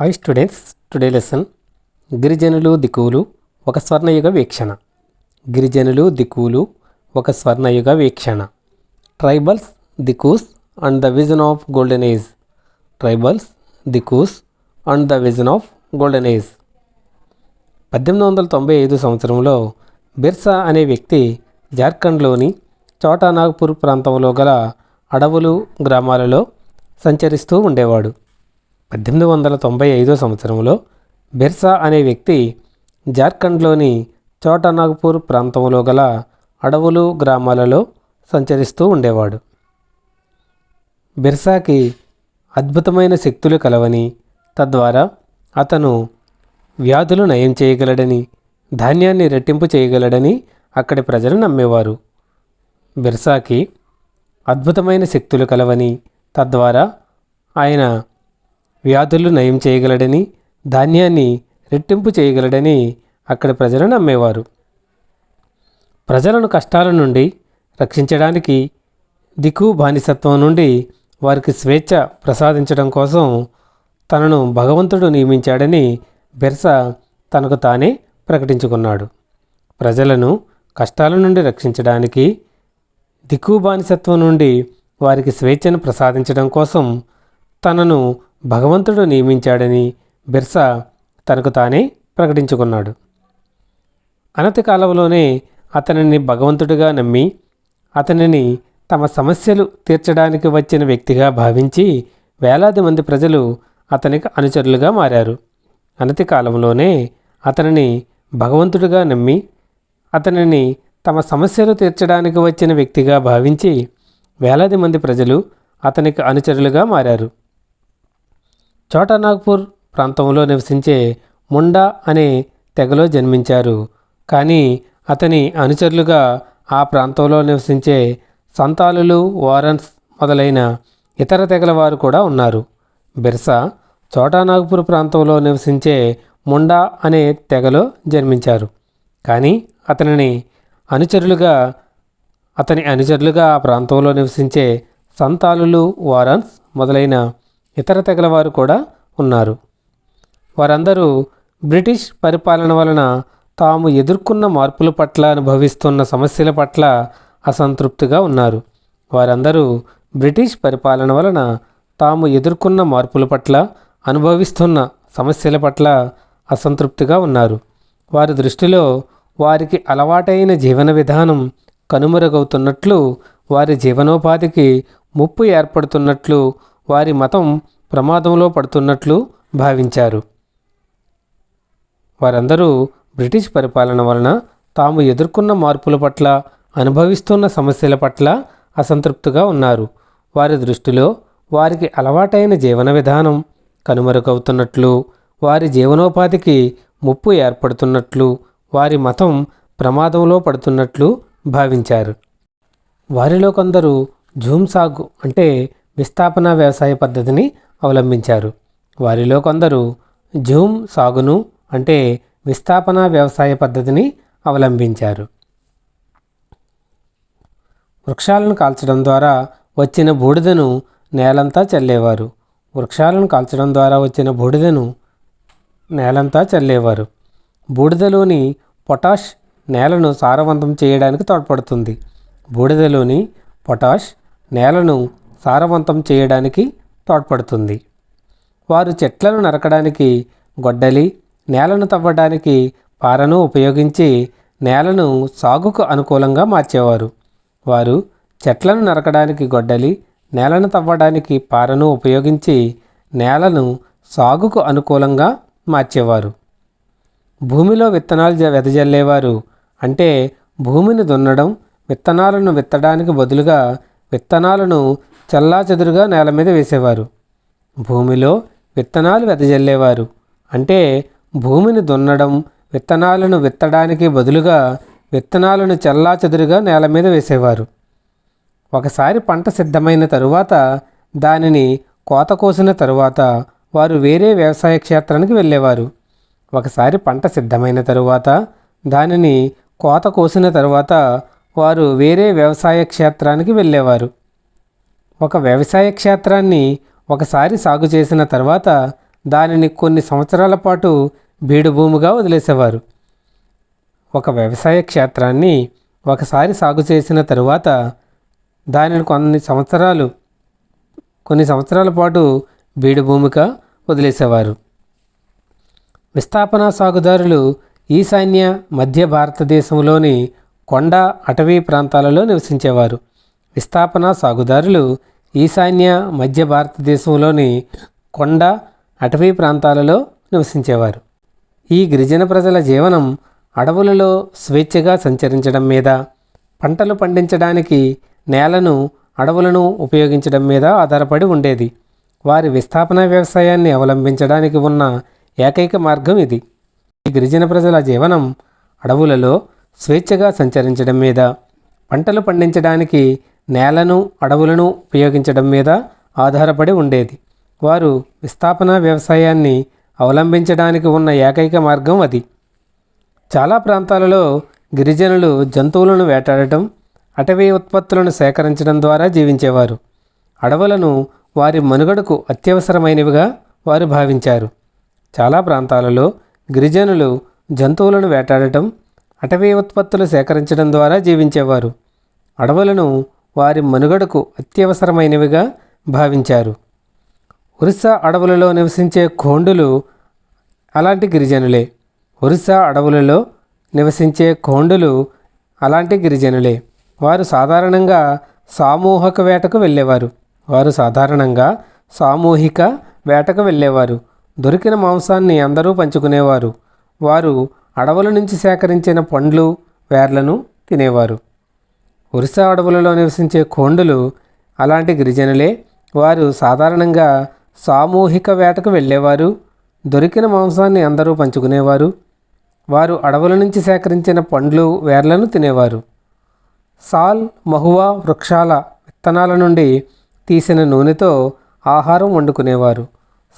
Hi students, today lesson గిరిజనులు దిక్కులు ఒక స్వర్ణయుగ వీక్షణ. గిరిజనులు దిక్కులు ఒక స్వర్ణయుగ వీక్షణ. Tribals, Dikus and the vision of golden age. Tribals, Dikus and the vision of golden age. 1895 సంవత్సరంలో బిర్సా అనే వ్యక్తి జార్ఖండ్లోని చోటా నాగ్పూర్ ప్రాంతంలో గల అడవులు, గ్రామాలలో సంచరిస్తూ ఉండేవాడు. 1895 సంవత్సరంలో బిర్సా అనే వ్యక్తి జార్ఖండ్లోని చోటా నాగ్పూర్ ప్రాంతంలో గల అడవులు, గ్రామాలలో సంచరిస్తూ ఉండేవాడు. బిర్సాకి అద్భుతమైన శక్తులు కలవని, తద్వారా అతను వ్యాధులు నయం చేయగలడని, ధాన్యాన్ని రెట్టింపు చేయగలడని అక్కడి ప్రజలు నమ్మేవారు. బిర్సాకి అద్భుతమైన శక్తులు కలవని, తద్వారా ఆయన వ్యాధులు నయం చేయగలడని, ధాన్యాన్ని రెట్టింపు చేయగలడని అక్కడి ప్రజలు నమ్మేవారు. ప్రజలను కష్టాల నుండి రక్షించడానికి, దిక్కు బానిసత్వం నుండి వారికి స్వేచ్ఛ ప్రసాదించడం కోసం తనను భగవంతుడు నియమించాడని బిర్సా తనకు తానే ప్రకటించుకున్నాడు. ప్రజలను కష్టాల నుండి రక్షించడానికి, దిక్కు బానిసత్వం నుండి వారికి స్వేచ్ఛను ప్రసాదించడం కోసం తనను భగవంతుడు నియమించాడని బిర్సా తనకు తానే ప్రకటించుకున్నాడు. అనతి కాలంలోనే అతనిని భగవంతుడిగా నమ్మి, అతనిని తమ సమస్యలు తీర్చడానికి వచ్చిన వ్యక్తిగా భావించి వేలాది మంది ప్రజలు అతనికి అనుచరులుగా మారారు. అనతి కాలంలోనే అతనిని భగవంతుడిగా నమ్మి, అతనిని తమ సమస్యలు తీర్చడానికి వచ్చిన వ్యక్తిగా భావించి వేలాది మంది ప్రజలు అతనికి అనుచరులుగా మారారు. చోటా నాగ్పూర్ ప్రాంతంలో నివసించే ముండా అనే తెగలో జన్మించారు. కానీ అతని అనుచరులుగా ఆ ప్రాంతంలో నివసించే సంతాలులు, వారన్స్ మొదలైన ఇతర తెగల వారు కూడా ఉన్నారు. బిర్సా చోటా నాగ్పూర్ ప్రాంతంలో నివసించే ముండా అనే తెగలో జన్మించారు. కానీ అతని అనుచరులుగా ఆ ప్రాంతంలో నివసించే సంతాలులు, వారన్స్ మొదలైన ఇతర తెగల వారు కూడా ఉన్నారు. వారందరూ బ్రిటిష్ పరిపాలన వలన తాము ఎదుర్కొన్న మార్పుల పట్ల, అనుభవిస్తున్న సమస్యల పట్ల అసంతృప్తిగా ఉన్నారు. వారందరూ బ్రిటిష్ పరిపాలన వలన తాము ఎదుర్కొన్న మార్పుల పట్ల, అనుభవిస్తున్న సమస్యల పట్ల అసంతృప్తిగా ఉన్నారు. వారి దృష్టిలో వారికి అలవాటైన జీవన విధానం కనుమరుగవుతున్నట్లు, వారి జీవనోపాధికి ముప్పు ఏర్పడుతున్నట్లు, వారి మతం ప్రమాదంలో పడుతున్నట్లు భావించారు. వారందరూ బ్రిటిష్ పరిపాలన వలన తాము ఎదుర్కొన్న మార్పుల పట్ల, అనుభవిస్తున్న సమస్యల పట్ల అసంతృప్తిగా ఉన్నారు. వారి దృష్టిలో వారికి అలవాటైన జీవన విధానం కనుమరుగవుతున్నట్లు, వారి జీవనోపాధికి ముప్పు ఏర్పడుతున్నట్లు, వారి మతం ప్రమాదంలో పడుతున్నట్లు భావించారు. వారిలో కొందరు జూమ్ సాగు అంటే విస్థాపన వ్యవసాయ పద్ధతిని అవలంబించారు. వారిలో కొందరు జూమ్ సాగును అంటే విస్థాపన వ్యవసాయ పద్ధతిని అవలంబించారు. వృక్షాలను కాల్చడం ద్వారా వచ్చిన బూడిదను నేలంతా చల్లేవారు. వృక్షాలను కాల్చడం ద్వారా వచ్చిన బూడిదను నేలంతా చల్లేవారు. బూడిదలోని పొటాష్ నేలను సారవంతం చేయడానికి తోడ్పడుతుంది. బూడిదలోని పొటాష్ నేలను సారవంతం చేయడానికి తోడ్పడుతుంది. వారు చెట్లను నరకడానికి గొడ్డలి, నేలను తవ్వడానికి పారను ఉపయోగించి నేలను సాగుకు అనుకూలంగా మార్చేవారు. వారు చెట్లను నరకడానికి గొడ్డలి, నేలను తవ్వడానికి పారను ఉపయోగించి నేలను సాగుకు అనుకూలంగా మార్చేవారు. భూమిలో విత్తనాలు వెదజల్లేవారు. అంటే భూమిని దున్నడం, విత్తనాలను విత్తడానికి బదులుగా విత్తనాలను చెల్లాచెదురుగా నేల మీద వేసేవారు. భూమిలో విత్తనాలు వెదజల్లేవారు. అంటే భూమిని దున్నడం, విత్తనాలను విత్తడానికి బదులుగా విత్తనాలను చెల్లాచెదురుగా నేల మీద వేసేవారు. ఒకసారి పంట సిద్ధమైన తరువాత, దానిని కోత కోసిన తరువాత వారు వేరే వ్యవసాయ క్షేత్రానికి వెళ్ళేవారు. ఒకసారి పంట సిద్ధమైన తరువాత, దానిని కోత కోసిన తరువాత వారు వేరే వ్యవసాయ క్షేత్రానికి వెళ్ళేవారు. ఒక వ్యవసాయ క్షేత్రాన్ని ఒకసారి సాగు చేసిన తర్వాత దానిని కొన్ని సంవత్సరాల పాటు బీడు భూమిగా వదిలేసేవారు. ఒక వ్యవసాయ క్షేత్రాన్ని ఒకసారి సాగు చేసిన తరువాత దానిని కొన్ని సంవత్సరాల పాటు బీడు భూమిగా వదిలేసేవారు. విస్థాపన సాగుదారులు ఈశాన్య మధ్య భారతదేశంలోని కొండ అటవీ ప్రాంతాలలో నివసించేవారు. విస్థాపన సాగుదారులు ఈశాన్య మధ్య భారతదేశంలోని కొండ అటవీ ప్రాంతాలలో నివసించేవారు. ఈ గిరిజన ప్రజల జీవనం అడవులలో స్వేచ్ఛగా సంచరించడం మీద, పంటలు పండించడానికి నేలను, అడవులను ఉపయోగించడం మీద ఆధారపడి ఉండేది. వారి విస్థాపన వ్యవసాయాన్ని అవలంబించడానికి ఉన్న ఏకైక మార్గం ఇది. ఈ గిరిజన ప్రజల జీవనం అడవులలో స్వేచ్ఛగా సంచరించడం మీద, పంటలు పండించడానికి నేలను, అడవులను ఉపయోగించడం మీద ఆధారపడి ఉండేది. వారు విస్థాపన వ్యవసాయాన్ని అవలంబించడానికి ఉన్న ఏకైక మార్గం అది. చాలా ప్రాంతాలలో గిరిజనులు జంతువులను వేటాడటం, అటవీ ఉత్పత్తులను సేకరించడం ద్వారా జీవించేవారు. అడవులను వారి మనుగడకు అత్యవసరమైనవిగా వారు భావించారు. చాలా ప్రాంతాలలో గిరిజనులు జంతువులను వేటాడటం, అటవీ ఉత్పత్తులు సేకరించడం ద్వారా జీవించేవారు. అడవులను వారి మనుగడకు అత్యవసరమైనవిగా భావించారు. ఒరిస్సా అడవులలో నివసించే ఖోండులు అలాంటి గిరిజనులే. ఒరిస్సా అడవులలో నివసించే ఖోండులు అలాంటి గిరిజనులే. వారు సాధారణంగా సామూహిక వేటకు వెళ్ళేవారు. దొరికిన మాంసాన్ని అందరూ పంచుకునేవారు. వారు అడవుల నుంచి సేకరించిన పండ్లు, వేర్లను తినేవారు. ఒరిస్సా అడవులలో నివసించే ఖోండులు అలాంటి గిరిజనులే. వారు సాధారణంగా సామూహిక వేటకు వెళ్ళేవారు. దొరికిన మాంసాన్ని అందరూ పంచుకునేవారు. వారు అడవుల నుంచి సేకరించిన పండ్లు, వేర్లను తినేవారు. సాల్, మహువా వృక్షాల విత్తనాల నుండి తీసిన నూనెతో ఆహారం వండుకునేవారు.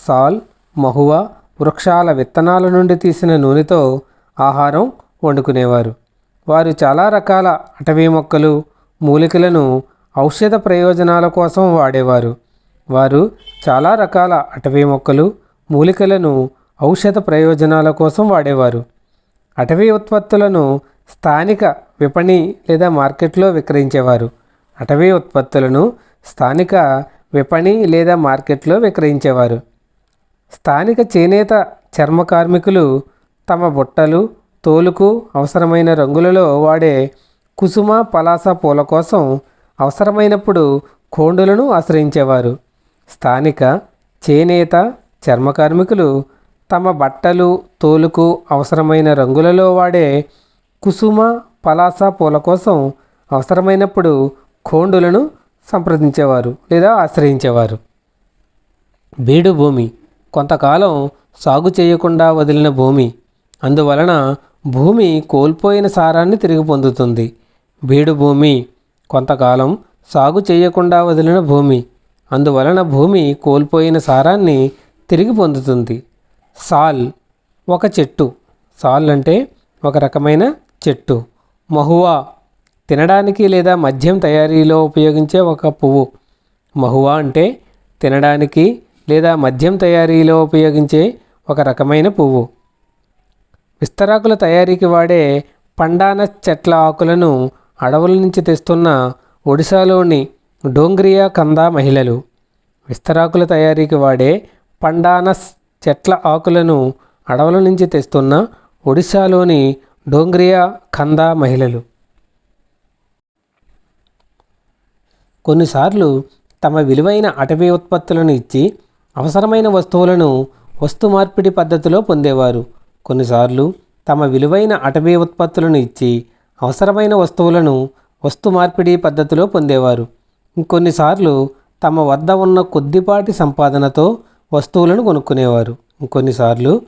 సాల్, మహువా వృక్షాల విత్తనాల నుండి తీసిన నూనెతో ఆహారం వండుకునేవారు. వారు చాలా రకాల అటవీ మొక్కలు, మూలికలను ఔషధ ప్రయోజనాల కోసం వాడేవారు. అటవీ ఉత్పత్తులను స్థానిక విపణి లేదా మార్కెట్లో విక్రయించేవారు. స్థానిక చేనేత చర్మ కార్మికులు తమ బుట్టలు, తోలుకు అవసరమైన రంగులలో వాడే కుసుమ, పలాస పూల కోసం అవసరమైనప్పుడు ఖోండులను ఆశ్రయించేవారు. స్థానిక చేనేత చర్మ కార్మికులు తమ బట్టలు, తోలుకు అవసరమైన రంగులలో వాడే కుసుమ, పలాస పూల కోసం అవసరమైనప్పుడు ఖోండులను సంప్రదించేవారు లేదా ఆశ్రయించేవారు. బీడు భూమి కొంతకాలం సాగు చేయకుండా వదిలిన భూమి. అందువలన భూమి కోల్పోయిన సారాన్ని తిరిగి పొందుతుంది. బీడు భూమి కొంతకాలం సాగు చేయకుండా వదిలిన భూమి. అందువలన భూమి కోల్పోయిన సారాన్ని తిరిగి పొందుతుంది. సాల్ ఒక చెట్టు. సాల్ అంటే ఒక రకమైన చెట్టు. మహువా తినడానికి లేదా మద్యం తయారీలో ఉపయోగించే ఒక పువ్వు. మహువా అంటే తినడానికి లేదా మద్యం తయారీలో ఉపయోగించే ఒక రకమైన పువ్వు. విస్తరాకుల తయారీకి వాడే పండానస్ చెట్ల ఆకులను అడవుల నుంచి తెస్తున్న ఒడిశాలోని డోంగ్రియా కందా మహిళలు. విస్తరాకుల తయారీకి వాడే పండానస్ చెట్ల ఆకులను అడవుల నుంచి తెస్తున్న ఒడిశాలోని డోంగ్రియా కందా మహిళలు. కొన్నిసార్లు తమ విలువైన అటవీ ఉత్పత్తులను ఇచ్చి అవసరమైన వస్తువులను వస్తు మార్పిడి పద్ధతిలో పొందేవారు. కొన్నిసార్లు తమ విలువైన అటవీ ఉత్పత్తులను ఇచ్చి అవసరమైన వస్తువులను వస్తు మార్పిడి పద్ధతిలో పొందేవారు. ఇంకొన్నిసార్లు తమ వద్ద ఉన్న కొద్దిపాటి సంపాదనతో వస్తువులను కొనుక్కునేవారు. ఇంకొన్నిసార్లు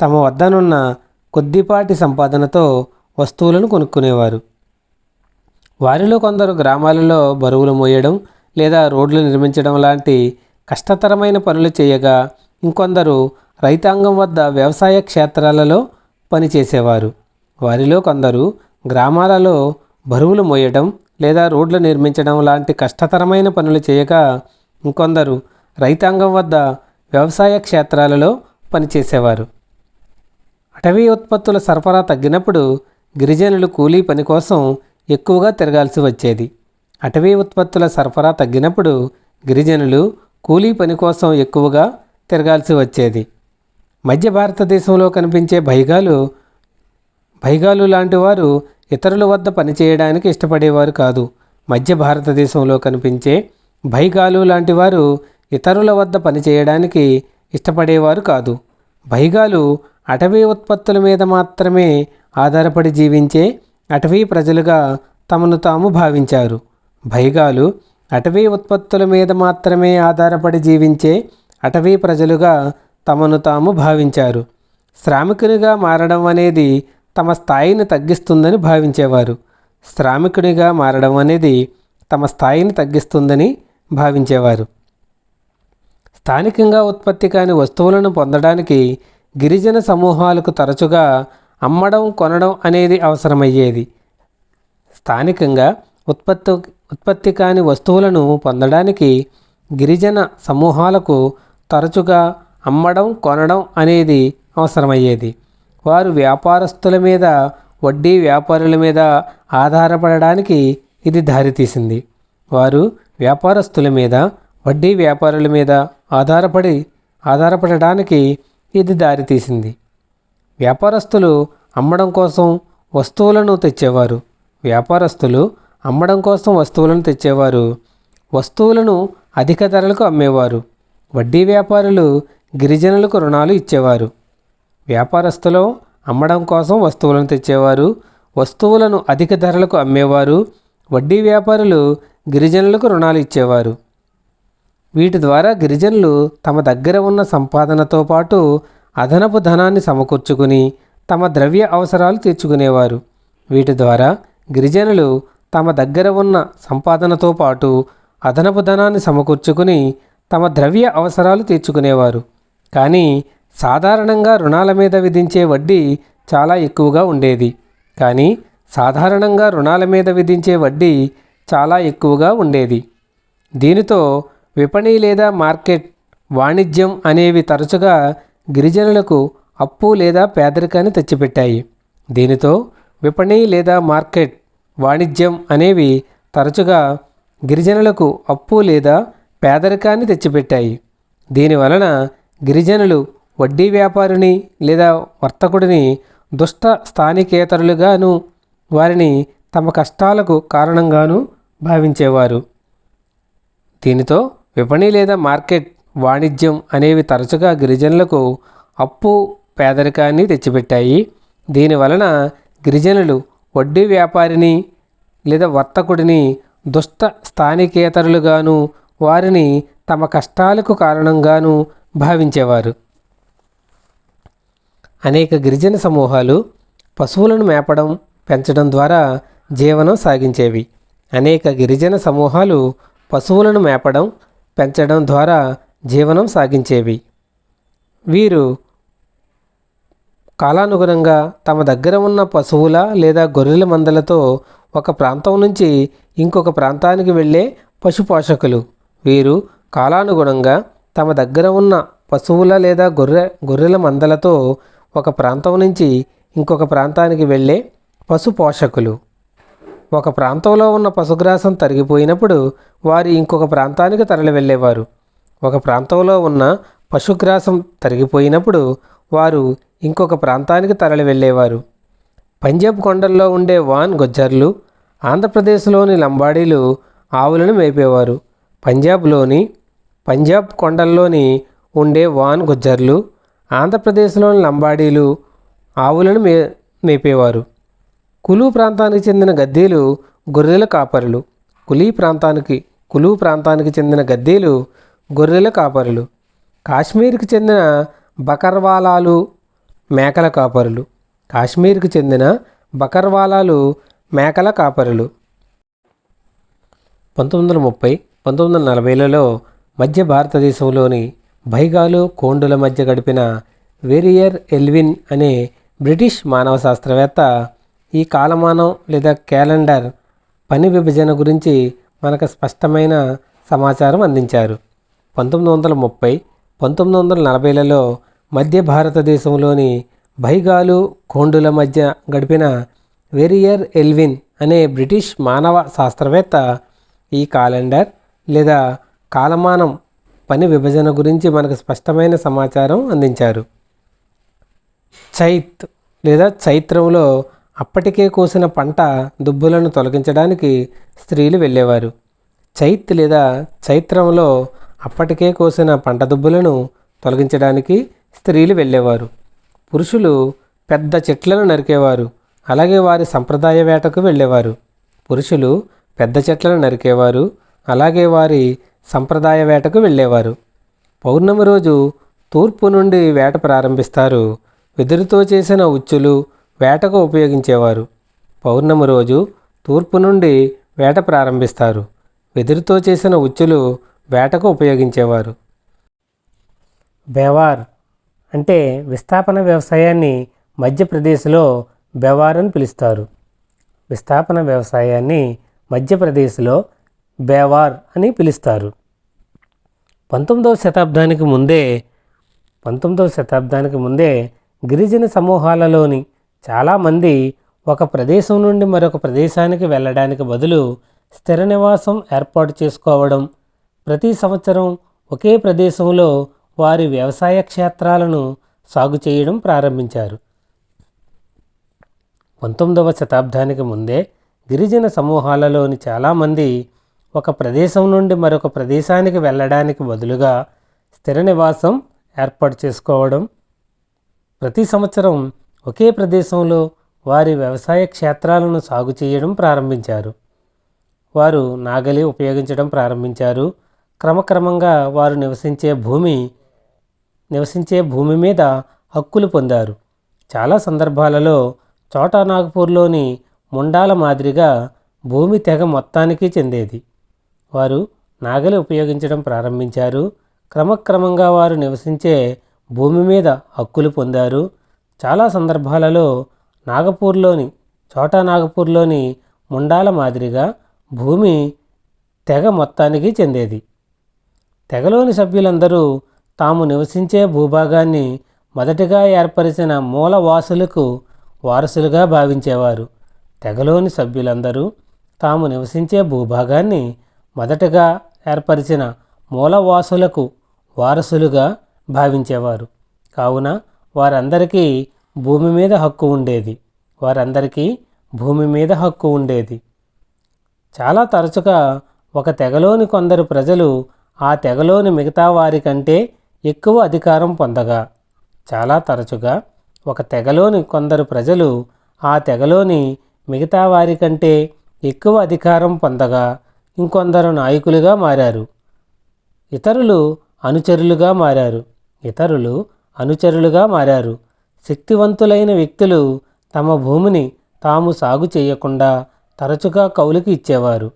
తమ వద్దనున్న కొద్దిపాటి సంపాదనతో వస్తువులను కొనుక్కునేవారు. వారిలో కొందరు గ్రామాలలో బరువులు మోయడం లేదా రోడ్లు నిర్మించడం లాంటి కష్టతరమైన పనులు చేయగా, ఇంకొందరు రైతాంగం వద్ద వ్యవసాయ క్షేత్రాలలో పనిచేసేవారు. వారిలో కొందరు గ్రామాలలో బరువులు మోయడం లేదా రోడ్లు నిర్మించడం లాంటి కష్టతరమైన పనులు చేయగా, ఇంకొందరు రైతాంగం వద్ద వ్యవసాయ క్షేత్రాలలో పనిచేసేవారు. అటవీ ఉత్పత్తుల సరఫరా తగ్గినప్పుడు గిరిజనులు కూలీ పని కోసం ఎక్కువగా తిరగాల్సి వచ్చేది. అటవీ ఉత్పత్తుల సరఫరా తగ్గినప్పుడు గిరిజనులు కూలీ పని కోసం ఎక్కువగా తిరగాల్సి వచ్చేది. మధ్య భారతదేశంలో కనిపించే బైగాలు లాంటి వారు ఇతరుల వద్ద పనిచేయడానికి ఇష్టపడేవారు కాదు. మధ్య భారతదేశంలో కనిపించే బైగాలు లాంటి వారు ఇతరుల వద్ద పనిచేయడానికి ఇష్టపడేవారు కాదు. బైగాలు అటవీ ఉత్పత్తుల మీద మాత్రమే ఆధారపడి జీవించే అటవీ ప్రజలుగా తమను తాము భావించారు. బైగాలు అటవీ ఉత్పత్తుల మీద మాత్రమే ఆధారపడి జీవించే అటవీ ప్రజలుగా తమను తాము భావించారు. శ్రామికునిగా మారడం అనేది తమ స్థాయిని తగ్గిస్తుందని భావించేవారు. శ్రామికునిగా మారడం అనేది తమ స్థాయిని తగ్గిస్తుందని భావించేవారు. స్థానికంగా ఉత్పత్తి కాని వస్తువులను పొందడానికి గిరిజన సమూహాలకు తరచుగా అమ్మడం, కొనడం అనేది అవసరమయ్యేది. స్థానికంగా ఉత్పత్తి కాని వస్తువులను పొందడానికి గిరిజన సమూహాలకు తరచుగా అమ్మడం, కొనడం అనేది అవసరమయ్యేది. వారు వ్యాపారస్తుల మీద, వడ్డీ వ్యాపారుల మీద ఆధారపడడానికి ఇది దారితీసింది. వారు వ్యాపారస్తుల మీద, వడ్డీ వ్యాపారుల మీద ఆధారపడడానికి ఇది దారితీసింది. వ్యాపారస్తులు అమ్మడం కోసం వస్తువులను తెచ్చేవారు. వస్తువులను అధిక ధరలకు అమ్మేవారు. వడ్డీ వ్యాపారులు గిరిజనులకు రుణాలు ఇచ్చేవారు. వ్యాపారస్తులు అమ్మడం కోసం వస్తువులను తెచ్చేవారు. వస్తువులను అధిక ధరలకు అమ్మేవారు. వడ్డీ వ్యాపారులు గిరిజనులకు రుణాలు ఇచ్చేవారు. వీటి ద్వారా గిరిజనులు తమ దగ్గర ఉన్న సంపాదనతో పాటు అదనపు ధనాన్ని సమకూర్చుకుని తమ ద్రవ్య అవసరాలు తీర్చుకునేవారు. వీటి ద్వారా గిరిజనులు తమ దగ్గర ఉన్న సంపాదనతో పాటు అదనపు ధనాన్ని సమకూర్చుకుని తమ ద్రవ్య అవసరాలు తీర్చుకునేవారు. కానీ సాధారణంగా రుణాల మీద విధించే వడ్డీ చాలా ఎక్కువగా ఉండేది. దీనితో విపణి లేదా మార్కెట్ వాణిజ్యం అనేవి తరచుగా గిరిజనులకు అప్పు లేదా పేదరికాన్ని తెచ్చిపెట్టాయి. దీనివలన గిరిజనులు వడ్డీ వ్యాపారిని లేదా వర్తకుడిని దుష్ట స్థానికేతరులుగాను, వారిని తమ కష్టాలకు కారణంగాను భావించేవారు. దీనితో విపణి లేదా మార్కెట్ వాణిజ్యం అనేవి తరచుగా గిరిజనులకు అప్పు, పేదరికాన్ని తెచ్చిపెట్టాయి. దీనివలన గిరిజనులు వడ్డీ వ్యాపారిని లేదా వర్తకుడిని దుష్ట స్థానికేతరులుగాను, వారిని తమ కష్టాలకు కారణంగాను భావించేవారు. అనేక గిరిజన సమూహాలు పశువులను మేపడం, పెంచడం ద్వారా జీవనం సాగించేవి. వీరు కాలానుగుణంగా తమ దగ్గర ఉన్న పశువుల లేదా గొర్రెల మందలతో ఒక ప్రాంతం నుంచి ఇంకొక ప్రాంతానికి వెళ్ళే పశుపోషకులు. ఒక ప్రాంతంలో ఉన్న పశుగ్రాసం తరిగిపోయినప్పుడు వారు ఇంకొక ప్రాంతానికి తరలి వెళ్ళేవారు. పంజాబ్ కొండల్లో ఉండే వాన్ గుజ్జర్లు, ఆంధ్రప్రదేశ్లోని లంబాడీలు ఆవులను మేపేవారు. పంజాబ్ కొండల్లోని ఉండే వాన్ గుజ్జర్లు, ఆంధ్రప్రదేశ్లోని లంబాడీలు ఆవులను మేపేవారు. కులు ప్రాంతానికి చెందిన గద్దీలు గొర్రెల కాపరులు. కాశ్మీర్కి చెందిన బకర్వాలాలు మేకల కాపరులు. 1930-1940లలో మధ్య భారతదేశంలోని బైగాలు, కోండుల మధ్య గడిపిన వెరియర్ ఎల్విన్ అనే బ్రిటిష్ మానవ శాస్త్రవేత్త ఈ కాలమానం లేదా క్యాలెండర్ పని విభజన గురించి మనకు స్పష్టమైన సమాచారం అందించారు. 1940లలో మధ్య భారతదేశంలోని బైగాలు గోండుల మధ్య గడిపిన వెరియర్ ఎల్విన్ అనే బ్రిటిష్ మానవ శాస్త్రవేత్త ఈ క్యాలెండర్ లేదా కాలమానం పని విభజన గురించి మనకు స్పష్టమైన సమాచారం అందించారు. చైత్ లేదా చైత్రంలో అప్పటికే కోసిన పంట దుబ్బులను తొలగించడానికి స్త్రీలు వెళ్ళేవారు. చైత్ లేదా చైత్రంలో అప్పటికే కోసిన పంట దుబ్బులను తొలగించడానికి స్త్రీలు వెళ్ళేవారు. పురుషులు పెద్ద చెట్లను నరికేవారు. అలాగే వారి సంప్రదాయ వేటకు వెళ్ళేవారు. పురుషులు పెద్ద చెట్లను నరికేవారు. అలాగే వారి సంప్రదాయ వేటకు వెళ్ళేవారు. పౌర్ణమి రోజు తూర్పు నుండి వేట ప్రారంభిస్తారు. వెదురుతో చేసిన ఉచ్చులు వేటకు ఉపయోగించేవారు. పౌర్ణమి రోజు తూర్పు నుండి వేట ప్రారంభిస్తారు. వెదురుతో చేసిన ఉచ్చులు వేటకు ఉపయోగించేవారు. బేవార్ అంటే విస్థాపన వ్యవసాయాన్ని మధ్యప్రదేశ్లో బేవార్ అని పిలుస్తారు. విస్థాపన వ్యవసాయాన్ని మధ్యప్రదేశ్లో బేవార్ అని పిలుస్తారు. 19వ శతాబ్దానికి ముందే గిరిజన సమూహాలలోని చాలామంది ఒక ప్రదేశం నుండి మరొక ప్రదేశానికి వెళ్ళడానికి బదులు స్థిర నివాసం ఏర్పాటు చేసుకోవడం, ప్రతి సంవత్సరం ఒకే ప్రదేశంలో వారి వ్యవసాయ క్షేత్రాలను సాగు చేయడం ప్రారంభించారు. 19వ శతాబ్దానికి ముందే గిరిజన సమూహాలలోని చాలామంది ఒక ప్రదేశం నుండి మరొక ప్రదేశానికి వెళ్ళడానికి బదులుగా స్థిర నివాసం ఏర్పాటు చేసుకోవడం, ప్రతి సంవత్సరం ఒకే ప్రదేశంలో వారి వ్యవసాయ క్షేత్రాలను సాగు చేయడం ప్రారంభించారు. వారు నాగలి ఉపయోగించడం ప్రారంభించారు. క్రమక్రమంగా వారు నివసించే భూమి మీద హక్కులు పొందారు. చాలా సందర్భాలలో చోటా నాగపూర్లోని ముండాల మాదిరిగా భూమి తెగ మొత్తానికి చెందేది. వారు నాగలి ఉపయోగించడం ప్రారంభించారు. క్రమక్రమంగా వారు నివసించే భూమి మీద హక్కులు పొందారు. చాలా సందర్భాలలో చోటా నాగపూర్లోని ముండాల మాదిరిగా భూమి తెగ మొత్తానికి చెందేది. తెగలోని సభ్యులందరూ తాము నివసించే భూభాగాన్ని మొదటగా ఏర్పరిచిన మూలవాసులకు వారసులుగా భావించేవారు. తెగలోని సభ్యులందరూ తాము నివసించే భూభాగాన్ని మొదటగా ఏర్పరిచిన మూలవాసులకు వారసులుగా భావించేవారు. కావున వారందరికీ భూమి మీద హక్కు ఉండేది. చాలా తరచుగా ఒక తెగలోని కొందరు ప్రజలు ఆ తెగలోని మిగతా వారి కంటే ఎక్కువ అధికారం పొందగా ఇంకొందరు నాయకులుగా మారారు. ఇతరులు అనుచరులుగా మారారు. శక్తివంతులైన వ్యక్తులు తమ భూమిని తాము సాగు చేయకుండా తరచుగా కౌలుకి ఇచ్చేవారు.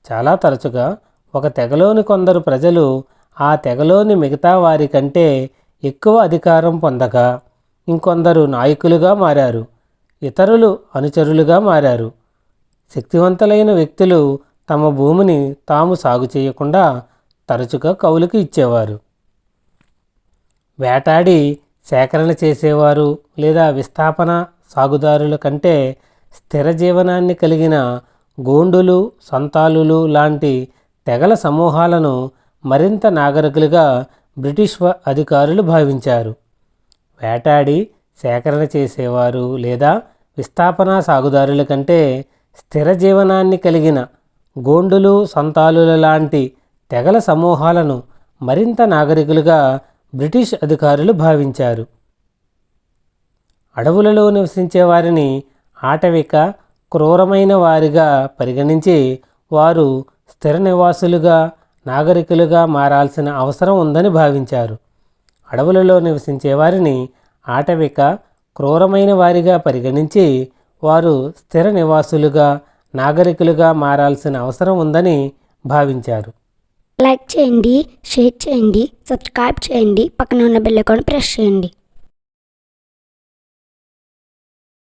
చాలా తరచుగా ఒక తెగలోని కొందరు ప్రజలు ఆ తెగలోని మిగతా వారి కంటే ఎక్కువ అధికారం పొందగా ఇంకొందరు నాయకులుగా మారారు. ఇతరులు అనుచరులుగా మారారు. శక్తివంతులైన వ్యక్తులు తమ భూమిని తాము సాగు చేయకుండా తరచుగా కౌలుకి ఇచ్చేవారు. వేటాడి సేకరణ చేసేవారు లేదా విస్థాపన సాగుదారుల కంటే స్థిర జీవనాన్ని కలిగిన గోండులు, సంతాలులు లాంటి తెగల సమూహాలను మరింత నాగరికులుగా బ్రిటిష్ అధికారులు భావించారు. వేటాడి సేకరణ చేసేవారు లేదా విస్థాపన సాగుదారుల కంటే స్థిర జీవనాన్ని కలిగిన గోండులు, సంతాలుల లాంటి తెగల సమూహాలను మరింత నాగరికులుగా బ్రిటిష్ అధికారులు భావించారు. అడవులలో నివసించే వారిని ఆటవిక, క్రూరమైన వారిగా పరిగణించి వారు స్థిర నివాసులుగా, నాగరికులుగా మారాల్సిన అవసరం ఉందని భావించారు. అడవులలో నివసించే వారిని ఆటవిక, క్రూరమైన వారిగా పరిగణించి వారు స్థిర నివాసులుగా, నాగరికులుగా మారాల్సిన అవసరం ఉందని భావించారు. లైక్ చేయండి, షేర్ చేయండి, సబ్స్క్రైబ్ చేయండి, పక్కన ఉన్న బెల్ ఐకాన్ ప్రెస్ చేయండి.